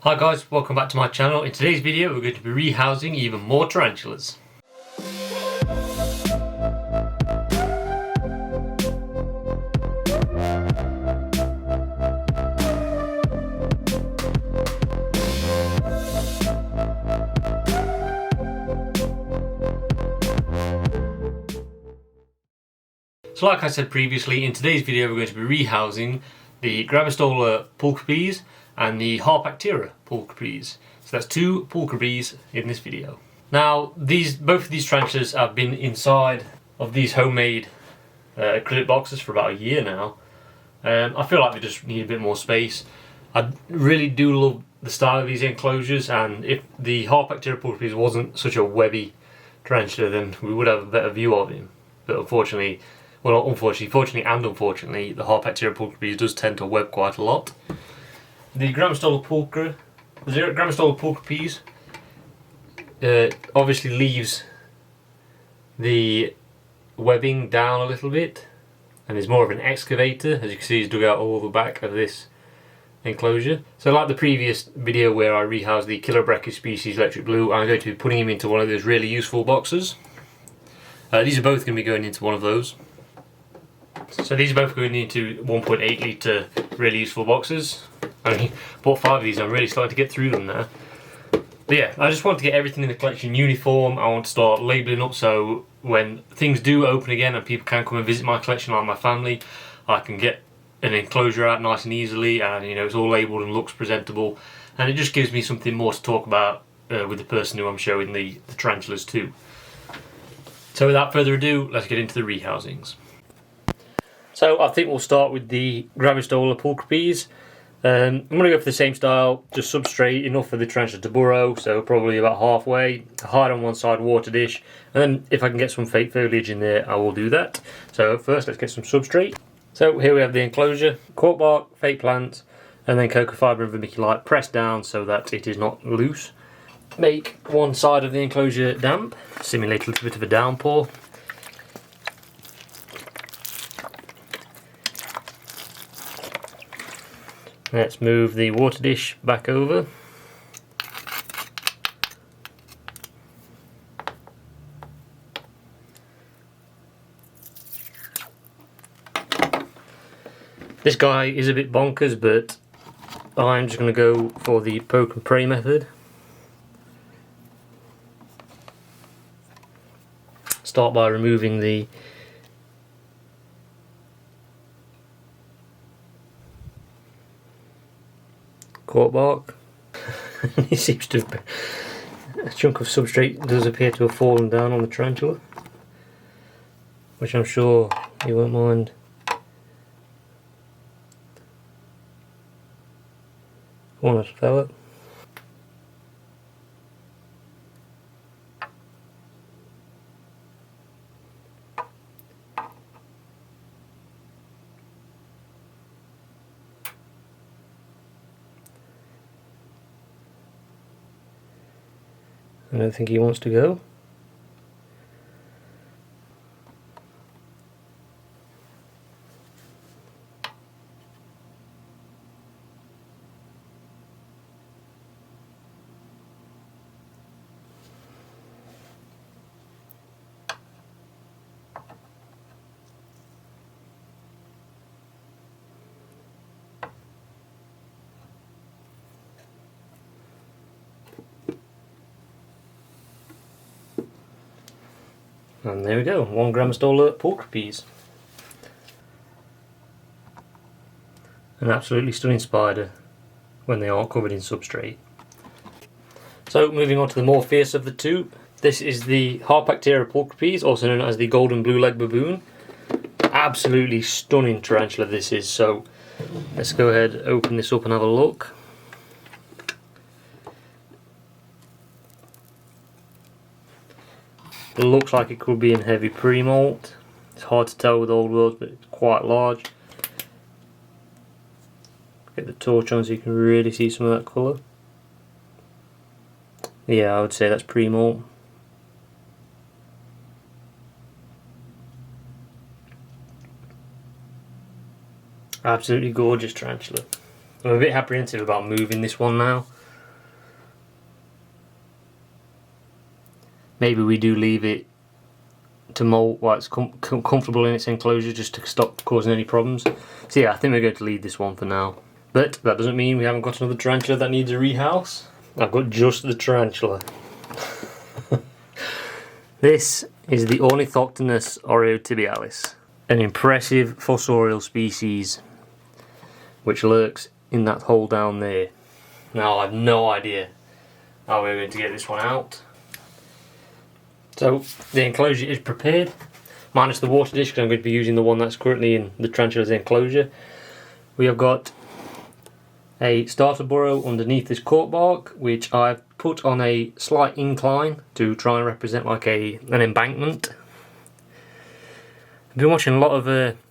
Hi guys, welcome back to my channel. In today's video we're going to be rehousing even more tarantulas. So like I said previously, in today's video we're going to be rehousing the Gravistola Pulchripes and the Harpactira Pulchripes. So that's two Pulchripes in this video. Now both of these tarantulas have been inside of these homemade acrylic boxes for about a year now. I feel like they just need a bit more space. I really do love the style of these enclosures, and if the Harpactira Pulchripes wasn't such a webby tarantula then we would have a better view of him. But unfortunately, well, not unfortunately, fortunately and unfortunately, the Harpactira Pulchripes does tend to web quite a lot. The Grammostola Pulchripes obviously leaves the webbing down a little bit and is more of an excavator. As you can see, he's dug out all the back of this enclosure. So like the previous video where I rehoused the Killer Brachy species Electric Blue, I'm going to be putting him into one of those really useful boxes. These are both going to be going into one of those. So these are both going into 1.8 litre really useful boxes. I only bought 5 of these, I'm really starting to get through them now. But yeah, I just want to get everything in the collection uniform. I want to start labelling up so when things do open again and people can come and visit my collection like my family, I can get an enclosure out nice and easily, and you know, it's all labelled and looks presentable, and it just gives me something more to talk about with the person who I'm showing the tarantulas to. So without further ado, let's get into the rehousings. So I think we'll start with the Gravistola Pulchripes. I'm going to go for the same style, just substrate enough for the tarantula to burrow, so probably about halfway, hide on one side, water dish, and then if I can get some fake foliage in there I will do that. So first let's get some substrate. So here we have the enclosure, cork bark, fake plant, and then cocoa fibre and vermiculite pressed down so that it is not loose. Make one side of the enclosure damp, simulate a little bit of a downpour. Let's move the water dish back over. This guy is a bit bonkers, but I'm just going to go for the poke and pray method. Start by removing the cork bark. It seems to have, a chunk of substrate does appear to have fallen down on the tarantula, which I'm sure you won't mind. One little pellet. I don't think he wants to go. And there we go, one Grammostola Pulchripes. An absolutely stunning spider when they aren't covered in substrate. So moving on to the more fierce of the two, this is the Harpactira Pulchripes, also known as the golden blue leg baboon. Absolutely stunning tarantula this is, so let's go ahead, open this up and have a look. It looks like it could be in heavy pre-molt. It's hard to tell with old worlds, but it's quite large. Get the torch on so you can really see some of that colour. Yeah, I would say that's pre-molt. Absolutely gorgeous tarantula. I'm a bit apprehensive about moving this one now. maybe we do leave it to molt while it's comfortable in its enclosure, just to stop causing any problems. So yeah, I think we're going to leave this one for now. But that doesn't mean we haven't got another tarantula that needs a rehouse. I've got just the tarantula. This is the Ornithoctonus Aureotibialis, an impressive fossorial species which lurks in that hole down there. Now I have no idea how we're going to get this one out. So the enclosure is prepared, minus the water dish, because I'm going to be using the one that's currently in the tarantula's enclosure. We have got a starter burrow underneath this cork bark, which I've put on a slight incline to try and represent like an embankment. I've been watching a lot of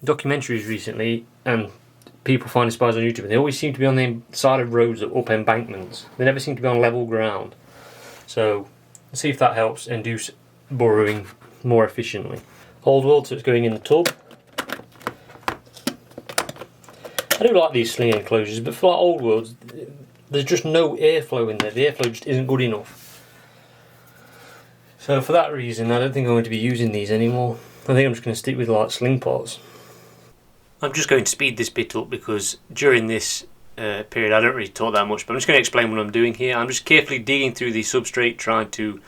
documentaries recently, and people finding spiders on YouTube, and they always seem to be on the side of roads or up embankments. They never seem to be on level ground. So let's see if that helps induce burrowing more efficiently. Old world, so it's going in the tub. I do like these sling enclosures, but for like old worlds, there's just no airflow in there. The airflow just isn't good enough. So for that reason, I don't think I'm going to be using these anymore. I think I'm just going to stick with like sling pots. I'm just going to speed this bit up because during this period I don't really talk that much, but I'm just going to explain what I'm doing here. I'm just carefully digging through the substrate, trying to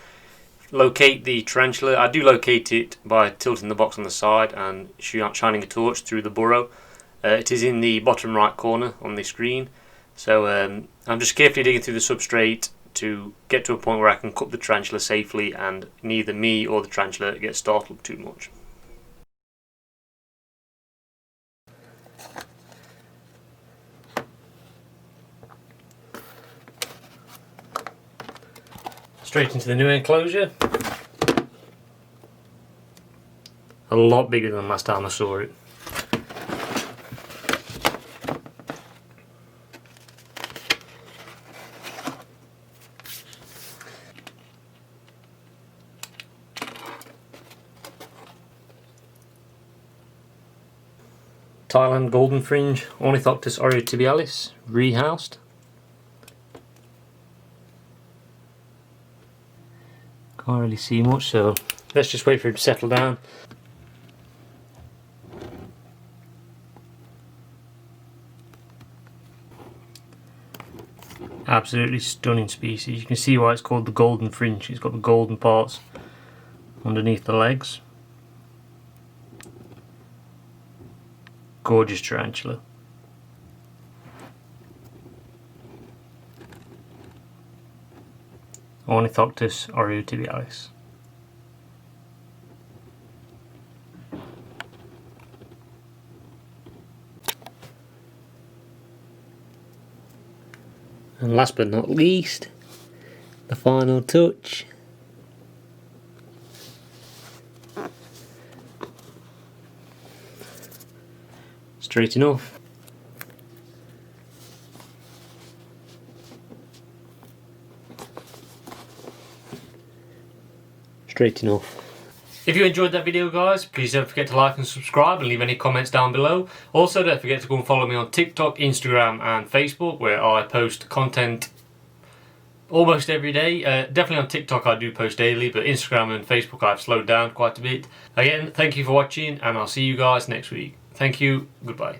locate the tarantula. I do locate it by tilting the box on the side and shining a torch through the burrow. It is in the bottom right corner on the screen. So I'm just carefully digging through the substrate to get to a point where I can cup the tarantula safely and neither me or the tarantula gets startled too much. Straight into the new enclosure. A lot bigger than last time I saw it. Thailand golden fringe, Ornithoctonus Aureotibialis, rehoused. Can't really see much, so let's just wait for it to settle down. Absolutely stunning species. You can see why it's called the golden fringe. It's got the golden parts underneath the legs. Gorgeous tarantula. Ornithoctonus Aureotibialis. And last but not least, the final touch. Straight enough. Straight enough. If you enjoyed that video, guys, please don't forget to like and subscribe and leave any comments down below. Also, don't forget to go and follow me on TikTok, Instagram and Facebook, where I post content almost every day. Definitely on TikTok I do post daily, but Instagram and Facebook I've slowed down quite a bit. Again, thank you for watching and I'll see you guys next week. Thank you, goodbye.